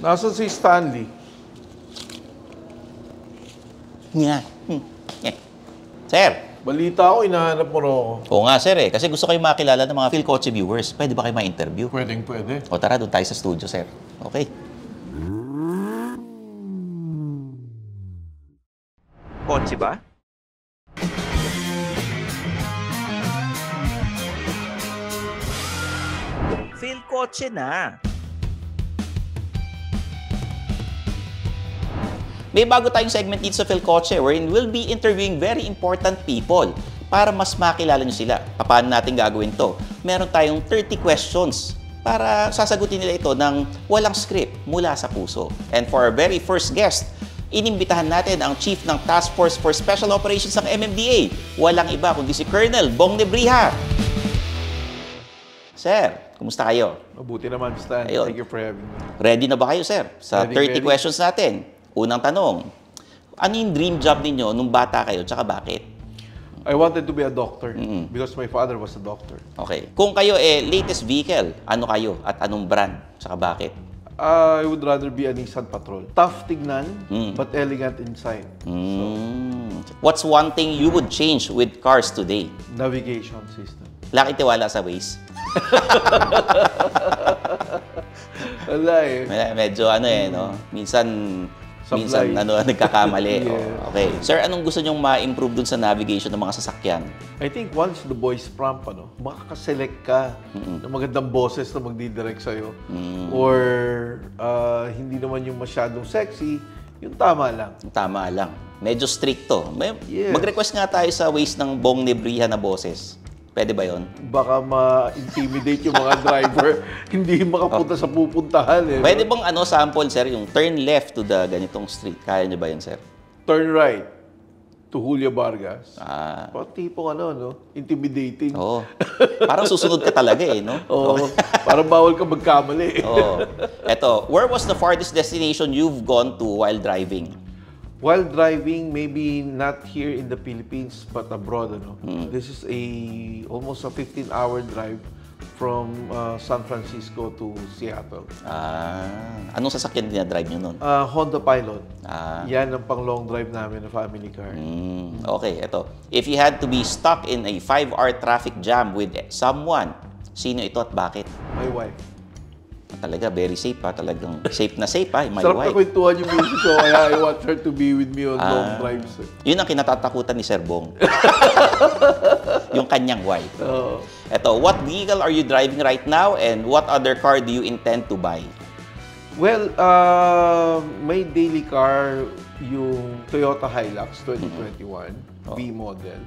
Nasaan si Stanley? Nga. Sir. Balita ko, hinahanap mo rin ako. Oo nga, sir eh. Kasi gusto kayo makilala ng mga PhilCoche viewers. Pwede ba kayo ma-interview? Pwede. O tara, doon tayo sa studio, sir. Okay. Kotse ba? PhilCoche na. May bago tayong segment dito sa PhilCoche wherein we'll be interviewing very important people para mas makilala nyo sila. Paano natin gagawin to? Meron tayong 30 questions para sasagutin nila ito ng walang script mula sa puso. And for our very first guest, inimbitahan natin ang Chief ng Task Force for Special Operations ng MMDA. Walang iba kundi si Colonel Bong Nebrija. Sir, kumusta kayo? Mabuti naman, Stan. Ayun. Thank you for having me. Ready na ba kayo, sir? Sa Ready. 30 questions natin. Unang tanong, ano yung dream job ninyo nung bata kayo, tsaka bakit? I wanted to be a doctor because my father was a doctor. Okay. Kung kayo latest vehicle, ano kayo at anong brand, tsaka bakit? I would rather be a Nissan Patrol. Tough tignan, but elegant inside. What's one thing you would change with cars today? Navigation system. Laki tiwala sa Waze. Wala eh. Medyo no? Minsan nagkakamali. Yeah. Okay. Sir, anong gusto nyong ma-improve dun sa navigation ng mga sasakyan? I think once the voice prompt, makakaselect ka ng magandang boses na magdidirect sa'yo. Or hindi naman yung masyadong sexy, yung tama lang. Tama lang. Medyo stricto. Yes. Mag-request nga tayo sa Waze ng Bong Nebrija na boses. Pwede ba yon? Baka ma-intimidate yung mga driver, hindi makapunta sa pupuntahan. Pwede bang sample, sir, yung turn left to the ganitong street? Kaya nyo ba yun, sir? Turn right to Julio Vargas. Tipong intimidating. Oo. Parang susunod ka talaga no? Oo. Parang bawal ka magkamali. Oo. Eto, where was the farthest destination you've gone to while driving? While driving, maybe not here in the Philippines, but abroad. This is almost a 15-hour drive from San Francisco to Seattle. Anong sasakyan dinadrive nyo nun? Honda Pilot. Yan ang pang long drive namin na family car. Okay, eto. If you had to be stuck in a 5-hour traffic jam with someone, sino ito at bakit? My wife. Talaga, very safe ha. Talagang safe na safe ha, my Sarap wife. na kwentuhan yung music ko, kaya I want her to be with me on long drives. Yun ang kinatatakutan ni Sir Bong. Yung kanyang wife. Eto, what vehicle are you driving right now and what other car do you intend to buy? Well, my daily car, yung Toyota Hilux 2021, B model,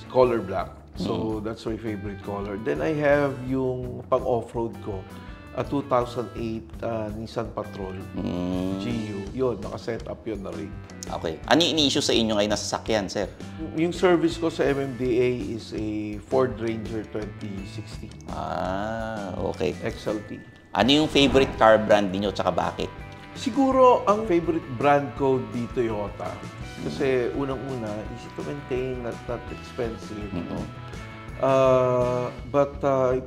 color black. So, that's my favorite color. Then I have yung pang-off-road ko, a 2008 Nissan Patrol GU. Yun, naka-set up yun na rin. Okay. Ano yung ini-issue sa inyo ngayon na sasakyan, sir? Yung service ko sa MMDA is a Ford Ranger 2060. Okay. XLT. Ano yung favorite car brand niyo tsaka bakit? Siguro, ang favorite brand ko di Toyota. Kasi unang-una, easy to maintain, not expensive. But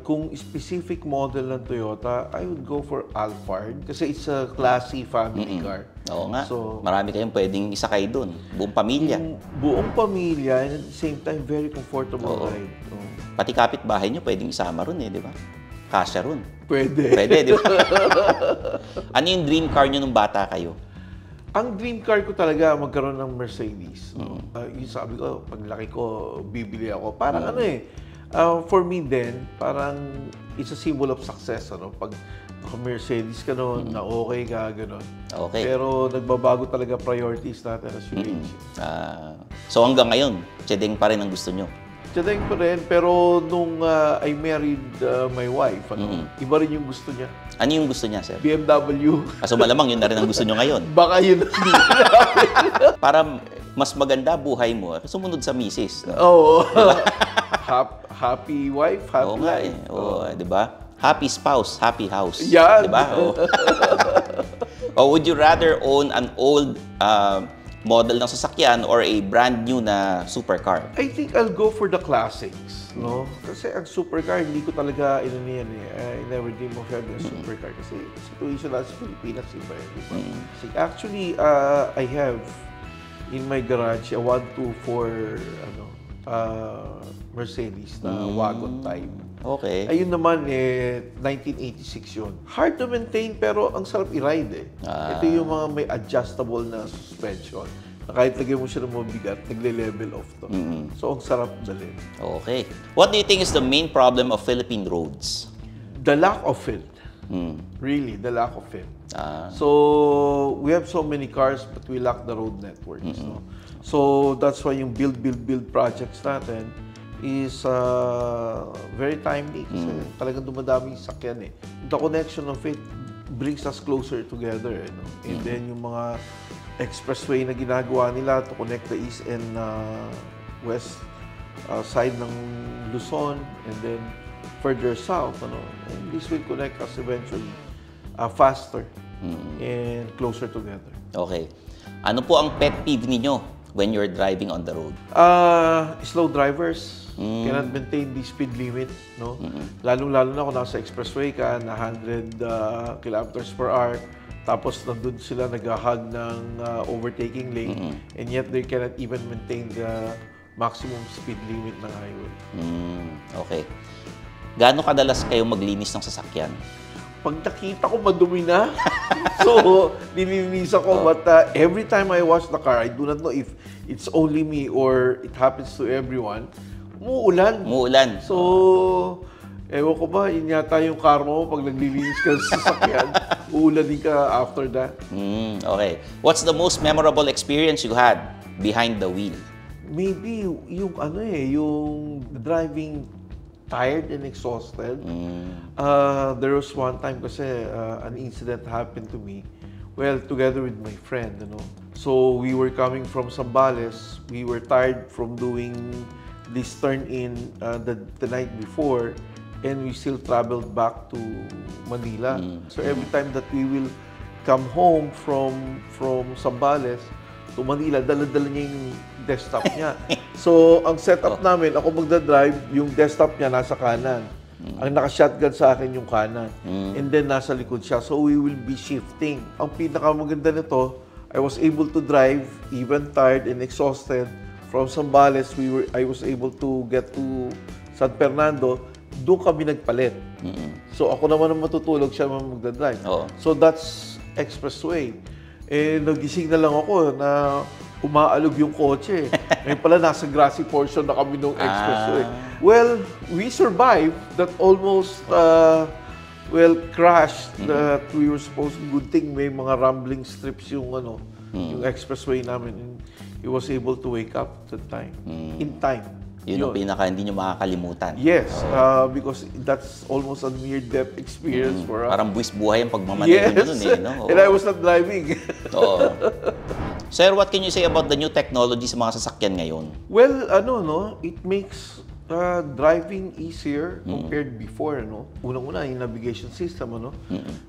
kung specific model ng Toyota, I would go for Alphard kasi it's a classy family car. Oo nga. So, marami kayong pwedeng isakay doon. Buong pamilya. Buong pamilya and at the same time, very comfortable ride. Pati kapitbahay nyo pwedeng isama ron di ba? Kasya ron. Pwede. Pwede, di ba? Ano yung dream car nyo nung bata kayo? Ang dream car ko talaga magkaroon ng Mercedes. Yung sabi ko, paglaki ko, bibili ako. Parang for me then, parang it's a symbol of success. Pag naka-Mercedes ka noon, na okay ka, gano'n. Okay. Pero nagbabago talaga priorities natin as you age. So hanggang ngayon, Chedeng pa rin ang gusto nyo? Chedeng pa rin, pero nung I married my wife, iba rin yung gusto niya. Ano yung gusto niya, sir? BMW. So malamang yun na rin ang gusto nyo ngayon. Baka yun. Para mas maganda buhay mo, sumunod sa misis. No? Oo. Happy wife, happy life. Di ba? Happy spouse, happy house. Yan. Di ba? Or would you rather own an old model ng sasakyan or a brand new na supercar? I think I'll go for the classics, no? Kasi ang supercar, hindi ko talaga yan eh. I never dream of having a supercar kasi situation na sa Pilipinas, iba eh. Kasi actually, I have in my garage a 124 Mercedes na wagon type. Okay. Ayun naman, 1986 yun. Hard to maintain pero ang sarap i-ride eh. Ito yung mga may adjustable na suspension. Na kahit lagyan mo siya ng mabigat, nagle-level off to. So, ang sarap dalhin. Okay. What do you think is the main problem of Philippine roads? The lack of field. Really, the lack of field. So, we have so many cars but we lack the road networks. No? So, that's why yung build projects natin is very timely kasi talagang dumadami yung sakyan eh. The connection of it brings us closer together. Eh, no? And then yung mga expressway na ginagawa nila to connect the east and west side ng Luzon and then further south. Ano? And this will connect us eventually faster and closer together. Okay. Ano po ang pet peeve ninyo when you're driving on the road? Slow drivers. Cannot maintain the speed limit, no? Lalong-lalo na kung nasa expressway ka na 100 kilometers per hour, tapos nandun sila nag-hug ng overtaking lane, and yet they cannot even maintain the maximum speed limit ng highway. Okay. Gaano kadalas kayo maglinis ng sasakyan? Pag nakita ko madumi na, so nilinisan ko. But every time I wash the car, I do not know if it's only me or it happens to everyone. Umuulan. So, ewan ko ba, yun yata yung karma mo pag naglilinis ka sa sasakyan. Uulanin ka after that. Okay. What's the most memorable experience you had behind the wheel? Maybe yung yung driving tired and exhausted. There was one time kasi an incident happened to me. Well, together with my friend, So, we were coming from Zambales. We were tired from doing this turn-in the night before, and we still traveled back to Manila. So every time that we will come home from Zambales to Manila, dala-dala niya yung desktop niya. So ang setup namin, ako magdadrive, yung desktop niya nasa kanan. Ang naka-shotgun sa akin yung kanan. And then nasa likod siya. So we will be shifting. Ang pinakamaganda nito, I was able to drive, even tired and exhausted. From Zambales, I was able to get to San Fernando. Doon kami nagpalit. So ako naman ang matutulog, siya naman magdadrive. So that's expressway. Eh, nagising na lang ako na umaalog yung kotse. Ngayon pala, nasa grassy portion na kami ng expressway. Well, we survived that almost, crashed that we were supposed to. Good thing may mga rumbling strips yung yung expressway namin. He was able to wake up that time, in time. Yun ang pinaka hindi nyo makakalimutan. Yes, because that's almost a near-death experience for us. Parang buwis buhay ang pagmamaneho nyo nun eh. No? And I was not driving. Sir, what can you say about the new technology sa mga sasakyan ngayon? Well, it makes driving easier compared before, Unang-una, yung navigation system,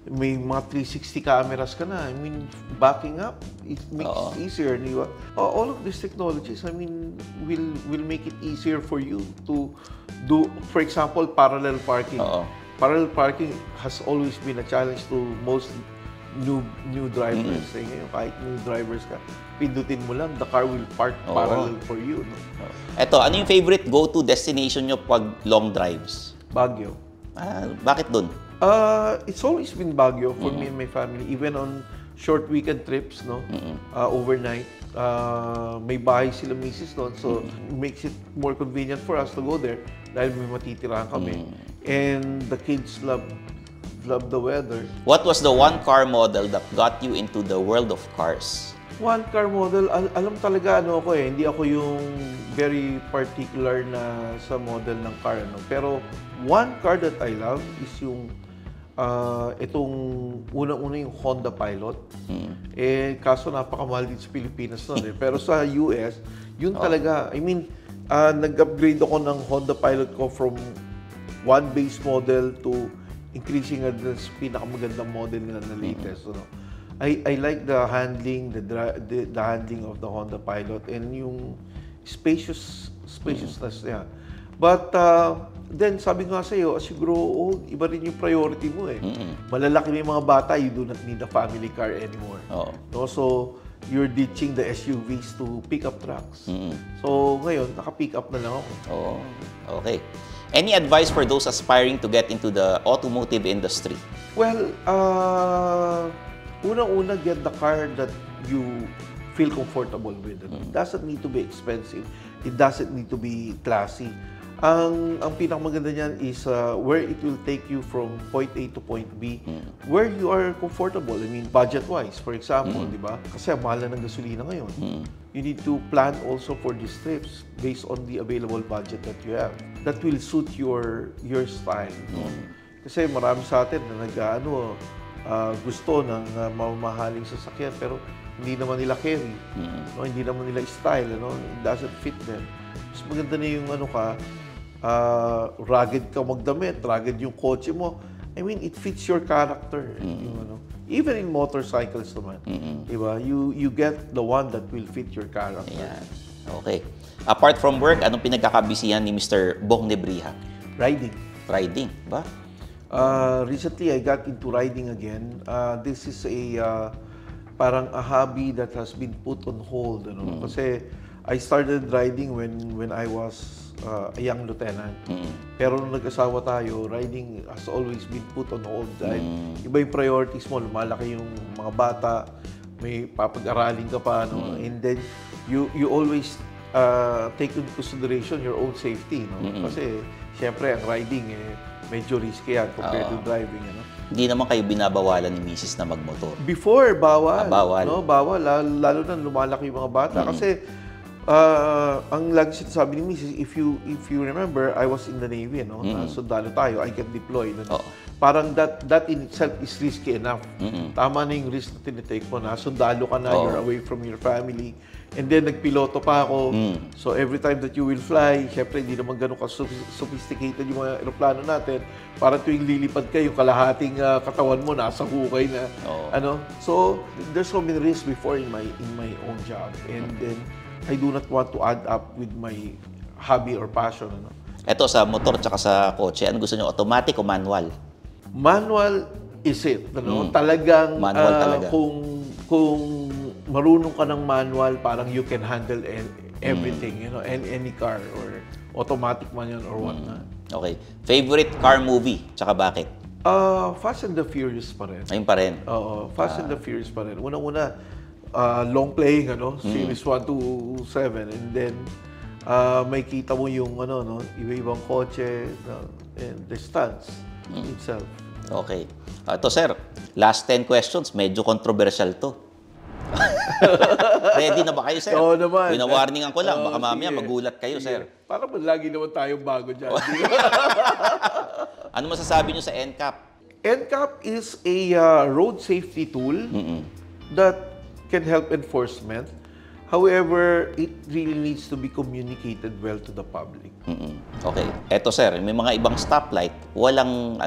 May mga 360 cameras ka na. I mean, backing up, it makes it easier, di ba? All of these technologies, I mean, will make it easier for you to do, for example, parallel parking. Parallel parking has always been a challenge to most new drivers. Ngayon, kahit new drivers ka, pindutin mo lang, the car will park parallel for you. Eto, ano yung favorite go-to destination nyo pag long drives? Baguio. Bakit dun? It's always been Baguio for me and my family. Even on short weekend trips, overnight. May bahay sila misis doon, so it makes it more convenient for us to go there dahil may matitirahan kami. And the kids love the weather. What was the one car model that got you into the world of cars? One car model, alam talaga hindi ako yung very particular na sa model ng car, Pero one car that I love is yung itong unang-una yung Honda Pilot. Kaso napakamahal din sa Pilipinas noon Pero sa US, yun talaga, I mean, nag-upgrade ako ng Honda Pilot ko from one base model to increasing sa pinakamagandang model nila na latest. I like the handling, the handling of the Honda Pilot and yung spaciousness niya. But then sabi ko nga sa'yo, as you grow old, iba rin yung priority mo eh. Malalaki na yung mga bata, you do not need a family car anymore. No? So, you're ditching the SUVs to pickup trucks. So, ngayon, naka-pick up na lang ako. Oh, okay. Any advice for those aspiring to get into the automotive industry? Well, unang-una, get the car that you feel comfortable with. It doesn't need to be expensive. It doesn't need to be classy. Ang pinakamaganda niyan is where it will take you from point A to point B, where you are comfortable. I mean, budget-wise, for example, di ba? Kasi ang mahal na ng gasolina ngayon. You need to plan also for these trips based on the available budget that you have. That will suit your style. No? Kasi marami sa atin na gusto ng mamahaling sasakyan, pero hindi naman nila carry. No? Hindi naman nila style. It doesn't fit them. Mas maganda na yung rugged ka magdamit, rugged yung kotse mo. I mean, it fits your character. Even in motorcycles naman. Diba? You get the one that will fit your character. Ayan. Okay. Apart from work, anong pinagkakabisihan ni Mr. Bong Nebrija? Riding. Riding, ba? Recently, I got into riding again. This is parang a hobby that has been put on hold. Kasi I started riding when I was a young lieutenant. Pero nung nag-asawa tayo, riding has always been put on hold dahil iba yung priorities mo, lumalaki yung mga bata, may papag-aralin ka pa, and then you always take into consideration your own safety. Kasi syempre ang riding medyo risky yan compared to driving. Hindi naman kayo binabawalan ni Mrs. na magmotor? Before, bawal. Bawal. Bawal. Lalo na lumalaki yung mga bata. Kasi ang lagi sinasabi ni Mrs., if you remember, I was in the Navy, sundalo tayo, I get deployed. Parang that in itself is risky enough. Tama na yung risk na tinitake mo na, sundalo ka na, you're away from your family. And then nagpiloto pa ako. So every time that you will fly, syempre hindi naman ganun ka-sophisticated yung mga aeroplano natin. Parang tuwing lilipad ka, yung kalahating katawan mo nasa hukay na. So there's so many risks before in my own job. And then I do not want to add up with my hobby or passion. Ito, sa motor at sa kotse, ano gusto nyo, automatic o manual? Manual is it. Talagang manual talaga. Kung marunong ka ng manual, parang you can handle everything, any car or automatic man yun or whatnot. Okay. Favorite car movie, tsaka bakit? Fast and the Furious pa rin. Ayun pa rin? Oo, Fast and the Furious pa rin. Unang-una, long playing, series 1 to 7, and then may kita mo yung iba-ibang kotse and the stunts itself. Okay. Ito sir, last 10 questions, medyo controversial to. Ready na ba kayo, sir? Oo naman. Wina-warningan ko lang, baka mamaya magulat kayo, sir. Parang lagi naman tayong bago dyan. Ano masasabi nyo sa NCAP? NCAP is a road safety tool that can help enforcement. However, it really needs to be communicated well to the public. Okay. Eto sir, may mga ibang stoplight, walang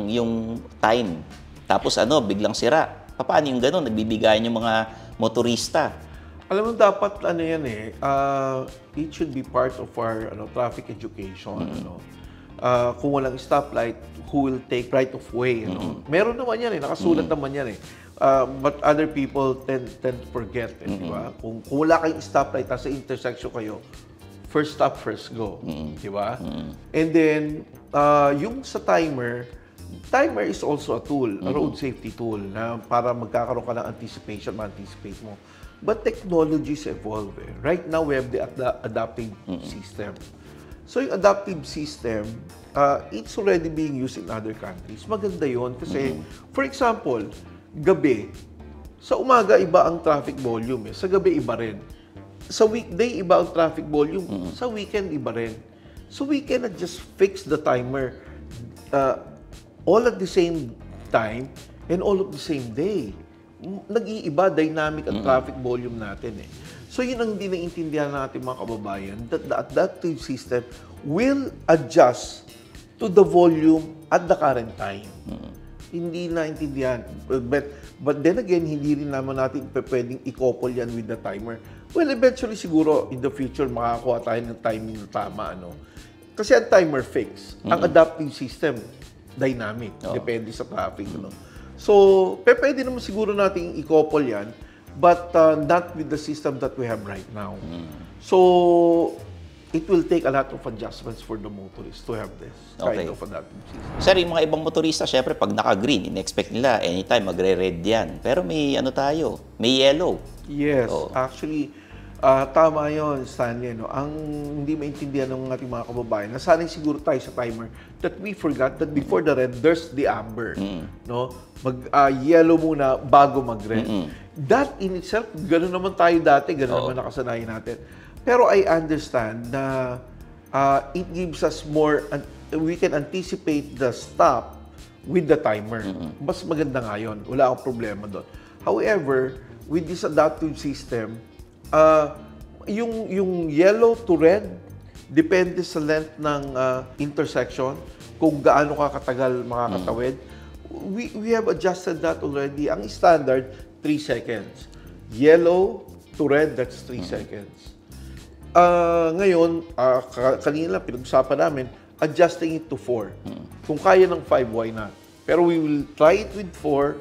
yung time. Tapos biglang sira. Paano yung gano'n? Nagbibigayan yung mga motorista. Alam mo, dapat it should be part of our traffic education. Kung walang stoplight, who will take right of way? Meron naman yan nakasulat naman yan but other people tend to forget. Di ba? Kung wala kayong stoplight, nasa intersection kayo, first stop, first go. Di ba? And then, yung sa timer is also a tool, a road safety tool na para magkakaroon ka ng anticipation, ma-anticipate mo. But technologies evolve. Right now, we have the adaptive system. So yung adaptive system, it's already being used in other countries. Maganda yun kasi, for example, gabi, sa umaga iba ang traffic volume. Sa gabi iba rin. Sa weekday iba ang traffic volume. Sa weekend iba rin. So we cannot just fix the timer all at the same time and all of the same day. Nag-iiba, dynamic ang traffic volume natin So yun ang hindi naiintindihan natin mga kababayan, that the adaptive system will adjust to the volume at the current time. hindi naintindihan. But then again, hindi rin naman natin pwedeng i-couple yan with the timer. Well, eventually siguro in the future makakakuha tayo ng timing na tama, ano. Kasi ang timer fix, ang adaptive system dynamic, depende sa traffic, ano. So, pwede naman siguro nating i-couple yan, but not with the system that we have right now. So, it will take a lot of adjustments for the motorists to have this kind of adaptive system. Sir, yung mga ibang motorista, syempre, pag naka-green, in-expect nila, anytime magre-red yan. Pero may ano tayo, may yellow. Yes, actually, tama yun, Stanley. No? Ang hindi maintindihan ng ating mga kababayan, nasanay siguro tayo sa timer that we forgot that before the red, there's the amber. No? Yellow muna bago mag-red. That in itself, gano'n naman tayo dati, gano'n naman nakasanayan natin. Pero I understand na it gives us more, we can anticipate the stop with the timer. Mas maganda nga yun. Wala akong problema doon. However, with this adaptive system, yung yellow to red, depende sa length ng intersection, kung gaano ka katagal makakatawid. We have adjusted that already. Ang standard, 3 seconds. Yellow to red, that's 3 seconds. Ngayon, kanina lang pinag-usapan namin, adjusting it to 4. Kung kaya ng 5, why not? Pero we will try it with 4,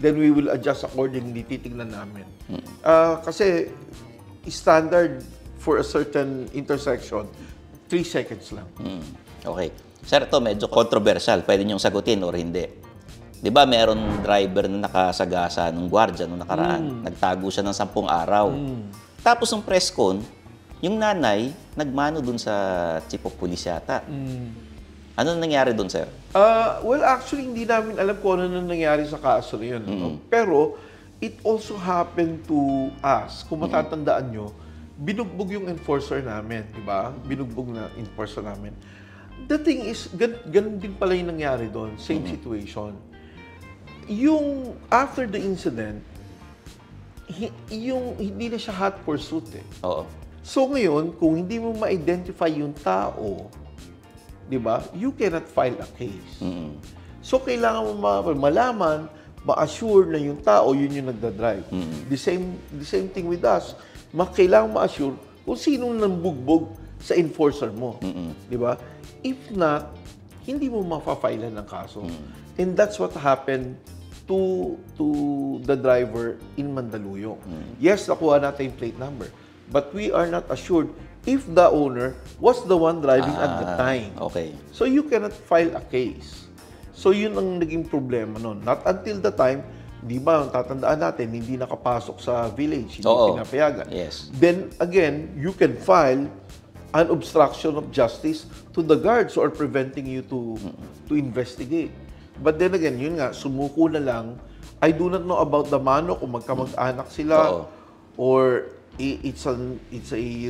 then we will adjust accordingly, titignan namin. Kasi standard for a certain intersection, 3 seconds lang. Okay. Sir, ito medyo controversial. Pwede niyong sagutin or hindi. Di ba meron driver na nakasagasa ng gwardiya nung nakaraan? Nagtago siya ng 10 araw. Tapos ng press con, yung nanay, nagmano dun sa chief of police yata. Ano nangyari dun, sir? Well, actually, hindi namin alam kung ano nangyari sa kaso na yun. No? Pero, it also happened to us. Kung matatandaan nyo, binugbog yung enforcer namin, di ba? Binugbog na enforcer namin. The thing is, ganun din pala yung nangyari doon. Same situation. Yung, after the incident, hindi na siya hot pursuit eh. Oo. So ngayon, kung hindi mo ma-identify yung tao, di ba, you cannot file a case. So kailangan mo malaman, ma-assure na yung tao, yun yung nagdadrive. The same thing with us. Kailangan ma-assure kung sinong nambugbog sa enforcer mo. Di ba? If not, hindi mo mapafile ng kaso. And that's what happened to the driver in Mandaluyong. Yes, nakuha natin yung plate number. But we are not assured if the owner was the one driving at the time. Okay. So you cannot file a case. So yun ang naging problema nun. Not until the time, di ba, tatandaan natin, hindi nakapasok sa village, hindi pinapayagan. Yes. Then again, you can file an obstruction of justice to the guards who are preventing you to investigate. But then again, yun nga, sumuko na lang. I do not know about the mano, kung magkamag-anak sila, or it's a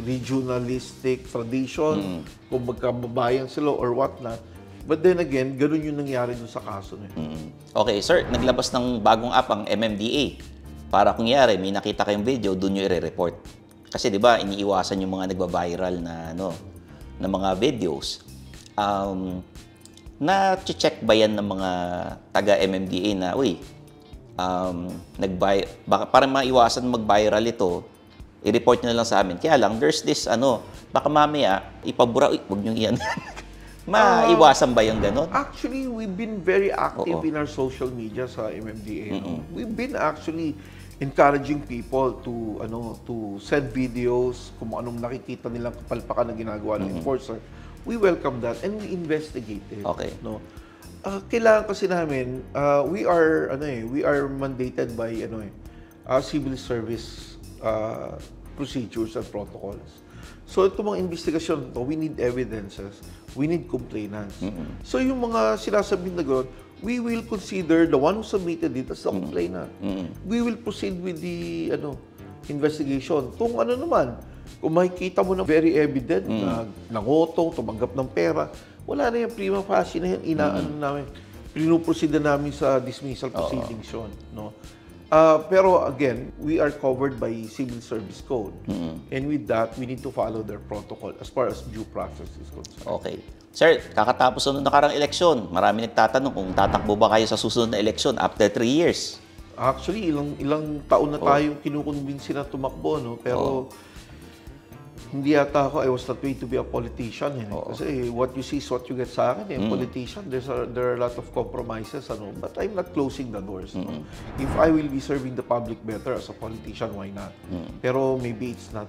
regionalistic tradition, kung magkababayan sila or whatnot. But then again, ganun yung nangyari dun sa kaso na yun. Okay, sir, naglabas ng bagong app ang MMDA. Para kunyari, may nakita kayong video, dun nyo i-report. Kasi di ba, iniiwasan yung mga nagba-viral na, na mga videos. Na-check ba yan ng mga taga-MMDA na, uy, para maiwasan mag-viral ito, i-report nyo na lang sa amin. Kaya lang, there's this, baka mamaya, ipabura, huwag nyo iyan. Maiwasan ba yung gano'n? Actually, we've been very active in our social media sa MMDA. We've been actually encouraging people to send videos kung anong nakikita nilang kapalpakan na ginagawa ng enforcer. We welcome that and we investigate it. Okay. No? Kailangan kasi namin, we are mandated by civil service procedures and protocols. So ito mga investigasyon to, we need evidences, we need complainants. So yung mga sinasabi na gano'n, we will consider the one who submitted it as the complainant. We will proceed with the investigation. Kung ano naman, kung makikita mo na very evident na nangotong, tumanggap ng pera, wala na yung prima facie na yan, inaano namin, pinuproceed na namin sa dismissal proceedings yun. No? Pero again, we are covered by Civil Service Code. And with that, we need to follow their protocol as far as due process is concerned. Okay. Sir, kakatapos na nakarang eleksyon, marami nagtatanong kung tatakbo ba kayo sa susunod na eleksyon after 3 years. Actually, ilang taon na tayong kinukumbinsi na tumakbo, no? Pero hindi yata ako, I was not made to be a politician. Kasi what you see is what you get sa akin. Politician, there are a lot of compromises. But I'm not closing the doors. No? If I will be serving the public better as a politician, why not? Pero maybe it's not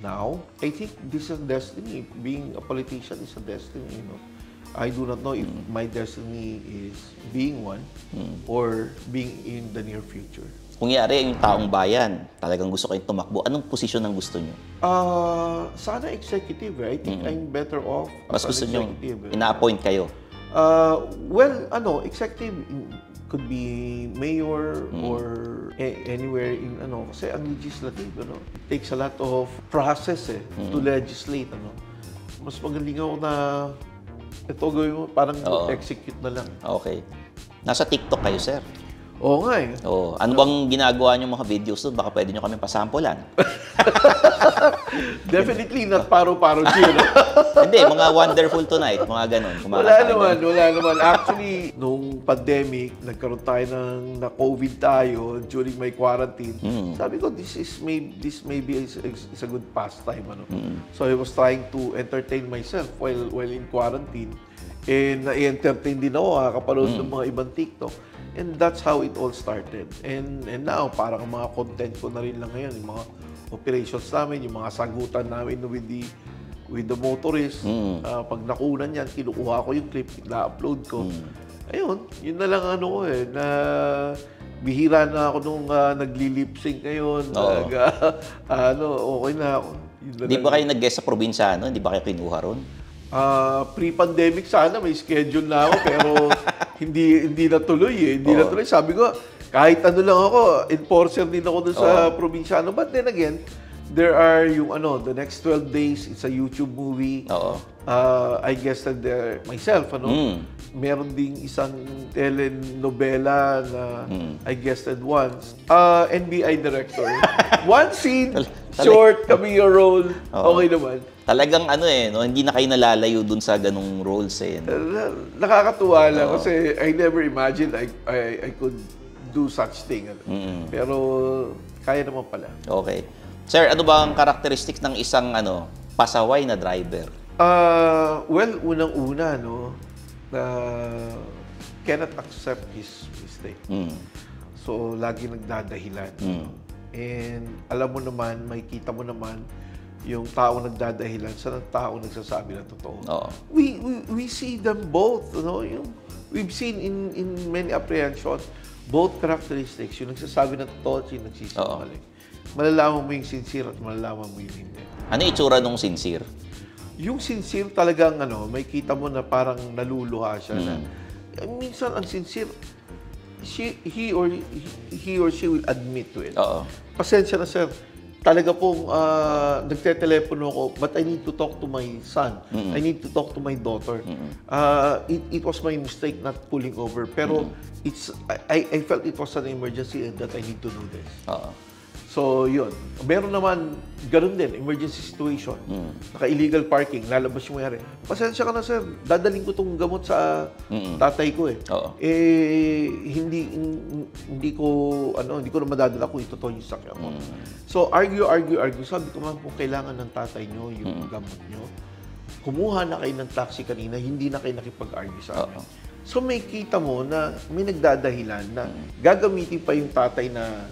now. I think this is destiny. Being a politician is a destiny. You know? I do not know if my destiny is being one or being in the near future. Kung yari yung taong bayan, talagang gusto kayong tumakbo, anong posisyon ang gusto nyo? Sana executive. I think I'm better off Mas as gusto an nyo, executive. ina-appoint kayo? Well, executive could be mayor or anywhere in kasi ang legislative, it takes a lot of process to legislate, Mas magaling ako na ito gawin mo, parang execute na lang. Okay. Nasa TikTok kayo, sir? Oo nga eh. Oo. Ano bang ginagawa niyo mga videos doon? Baka pwede niyo kami pasampulan. Definitely not paro-paro Gino. Hindi, mga Wonderful Tonight, mga ganun. Wala naman. Actually, nung pandemic, nagkaroon tayo na-COVID tayo during my quarantine. Sabi ko, this may be is a good pastime. So I was trying to entertain myself while in quarantine. And na-entertain din ako, kapanood ng mga ibang TikTok. And that's how it all started. And now, parang mga content ko na rin lang ngayon, yung mga operations namin, yung mga sagutan namin with the motorist. Pag nakunan yan, kinukuha ko yung clip, na-upload ko. Ayun, yun na lang na bihira na ako nung nagli-lip-sync ngayon. Okay na ako. Di ba kayo nag-guest sa probinsyano? Hindi ba kayo kinuha ron? Pre-pandemic sana may schedule na ako pero hindi natuloy Hindi natuloy. Sabi ko, kahit lang ako, enforcer din ako dun sa probinsyano. But then again, there are yung the next 12 days, it's a YouTube movie. I guested there myself, Meron ding isang telenovela na I guested once. NBI director. One scene, short, cameo role. Okay naman. Talagang hindi na kayo nalalayo dun sa ganung roles Nakakatuwa lang kasi I never imagined I could do such thing. Pero kaya naman pala. Okay. Sir, ano ba ang characteristics ng isang pasaway na driver? Well, unang-una, cannot accept his mistake. So, lagi nagdadahilan. And alam mo naman, makikita mo naman yung tao nagdadahilan sa tao nagsasabi ng totoo. We see them both, we've seen in many apprehensions both characteristics, yung nagsasabi ng totoo at yung nagsisinungaling. Malalaman mo yung sincere at malalaman mo yung hindi. Ano itsura nung sincere? Yung sincere talagang makikita mo na parang naluluha siya na minsan ang sincere he or she will admit to it. Pasensya na sir. Talaga pong nagte-telepono ako, but I need to talk to my son. I need to talk to my daughter. It was my mistake not pulling over. Pero I felt it was an emergency and that I need to do this. So, yun. Meron naman, ganun din, emergency situation. Naka-illegal parking, lalabas yung mayari. Pasensya ka na, sir. Dadaling ko itong gamot sa tatay ko hindi ko na madadala kung itutuloy yung sakya ko. So, argue. Sabi ko, ma'am, kung kailangan ng tatay nyo yung gamot nyo, kumuha na kayo ng taxi kanina, hindi na kayo nakipag-argue sa amin. So, may kita mo na may nagdadahilan na gagamitin pa yung tatay na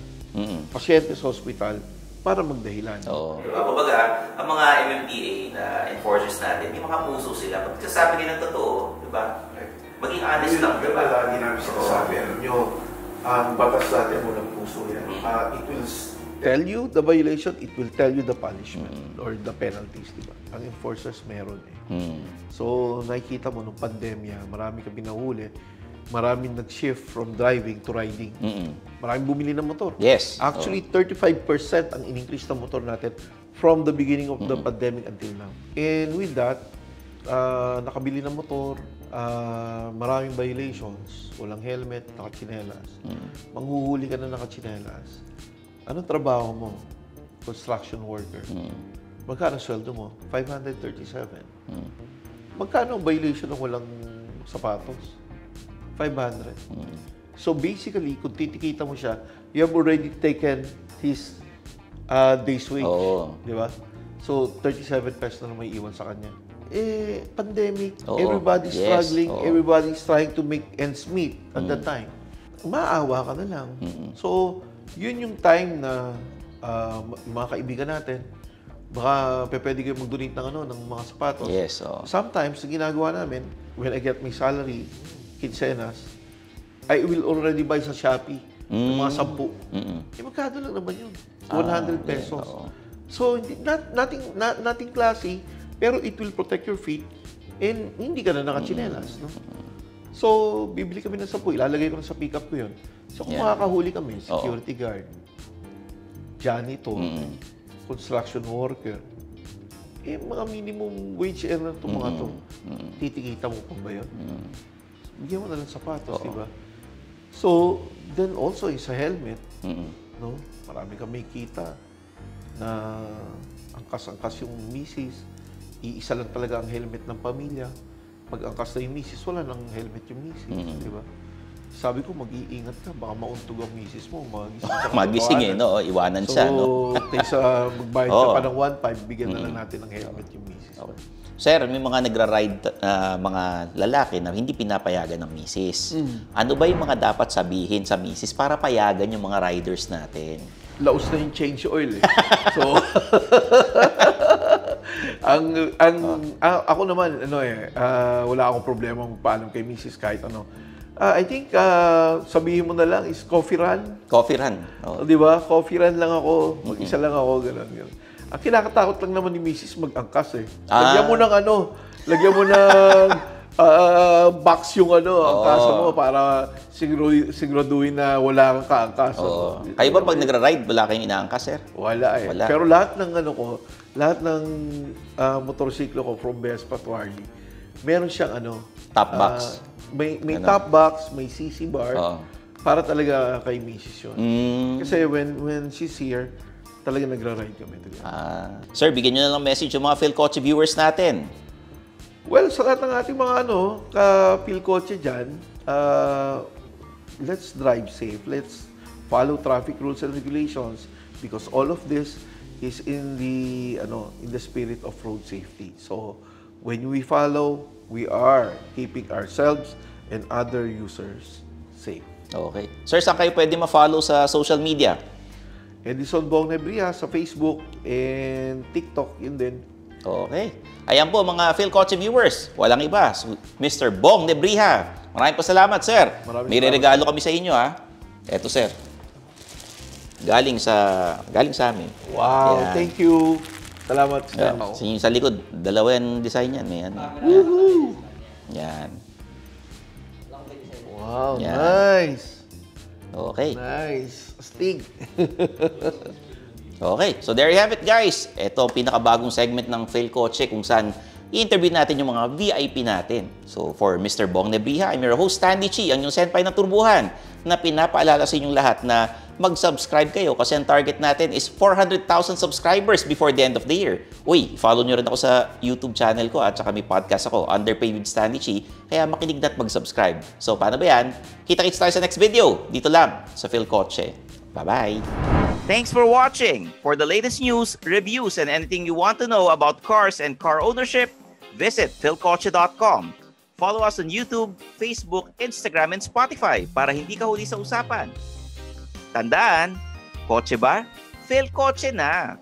pasyente sa hospital para magdahilan. Kumbaga, ang mga MMDA na enforcers natin, may mga puso sila. Pag sasabi nila ng totoo, di ba? Maging honest lang, di ba? Lagi namin sinasabi, alam nyo, ang batas natin mo ng puso yan. It will tell you the violation, it will tell you the punishment or the penalties, di ba? Ang enforcers meron So, nakikita mo nung pandemya, marami kami nahuli. Maraming nag-shift from driving to riding. Maraming bumili ng motor. Yes. Actually, 35% ang in-increase ng motor natin from the beginning of the pandemic until now. And with that, nakabili ng motor, maraming violations, walang helmet, nakatsinelas, manghuhuli ka na nakatsinelas, anong trabaho mo? Construction worker. Magkano sweldo mo? 537. Magkano ang violation ng walang sapatos? 500. So basically, kung titikita mo siya, you have already taken his day's wage. Di ba? So 37 pesos na may iwan sa kanya. Pandemic, everybody's struggling, everybody's trying to make ends meet at that time. Maawa ka na lang. So, yun yung time na mga kaibigan natin, baka pwede kayo mag-donate ng mga sapatos. Yes, Sometimes, ginagawa namin, when I get my salary, quincenas, I will already buy sa Shopee, ng mga 10. Magkano lang naman yun? 100 pesos. So, nothing classy, pero it will protect your feet and hindi ka na nakachinelas. No? So, bibili kami ng 10, ilalagay ko na sa pickup ko yun. So, kung makakahuli kami, security guard, janitor, construction worker, mga minimum wage earner itong mga to. Titikita mo pa ba yun? Bigyan mo na lang sapatos, di ba? So, then also sa helmet, no? Marami kami kita na angkas-angkas yung misis. Iisa lang talaga ang helmet ng pamilya. Pag angkas na yung misis, wala nang helmet yung misis, di ba? Sabi ko, mag-iingat ka, baka mauntog ang misis mo, magising no? Iwanan siya, no? So, taysa magbayad ka pa ng 1.5, bigyan na lang natin ng helmet yung misis. Sir, may mga nagra-ride, mga lalaki na hindi pinapayagan ng misis. Ano ba yung mga dapat sabihin sa misis para payagan yung mga riders natin? Laos na yung change oil eh. So, ako naman, wala akong problema magpaalam kay misis kahit ano. I think, sabihin mo na lang is coffee run. Coffee run. Di ba? Coffee run lang ako. Mag-isa lang ako. Ganun. Ang kinakatakot lang naman ni misis mag-angkas eh. Lagyan mo ng lagyan mo ng box yung angkasan mo para siguraduhin na wala kang kaangkas. Kayo ba pag nagra-ride, wala kayong inaangkas, sir? Wala eh. Wala. Pero lahat ng lahat ng motorsiklo ko from Vespa to Harley, meron siyang top box. May top box, may CC bar, para talaga kay misis yun. Kasi when she's here, talaga nagra-ride kami. Sir, bigyan nyo na lang message yung mga PhilKotse viewers natin. Well, sa lahat ng ating mga ka-PhilKotse dyan, let's drive safe. Let's follow traffic rules and regulations because all of this is in the spirit of road safety. So, when we follow, we are keeping ourselves and other users safe. Okay. Sir, saan kayo pwede ma-follow sa social media? Edison Bong Nebria sa Facebook and TikTok, yun din. Okay. Ayan po mga PhilKotse viewers, walang iba, Mr. Bong Nebria. Maraming salamat, sir. May regalo kami sa inyo, ha. Eto, sir. Galing sa amin. Wow, yan. Thank you. Salamat. Sa likod, dalawa yung design yan. May Yan. Wow, yan. Nice. Okay. Nice. Astig. Okay, so there you have it, guys. Ito ang pinakabagong segment ng PhilKotse kung saan i-interview natin yung mga VIP natin. So for Mr. Bong Nebria, I'm your host, Stanley Chi, ang yung senpai ng turbuhan na pinapaalala sa inyong lahat na mag-subscribe kayo kasi ang target natin is 400,000 subscribers before the end of the year. Uy, follow nyo rin ako sa YouTube channel ko at saka may podcast ako, Underpaid with Stanley Chi, kaya makinig na at mag-subscribe. So paano ba yan? Kita-kits tayo sa next video, dito lang sa PhilKotse. Bye-bye! Thanks for watching! For the latest news, reviews, and anything you want to know about cars and car ownership, visit philkotse.com. Follow us on YouTube, Facebook, Instagram, and Spotify para hindi ka huli sa usapan. Tandaan, kotse ba? PhilKotse na!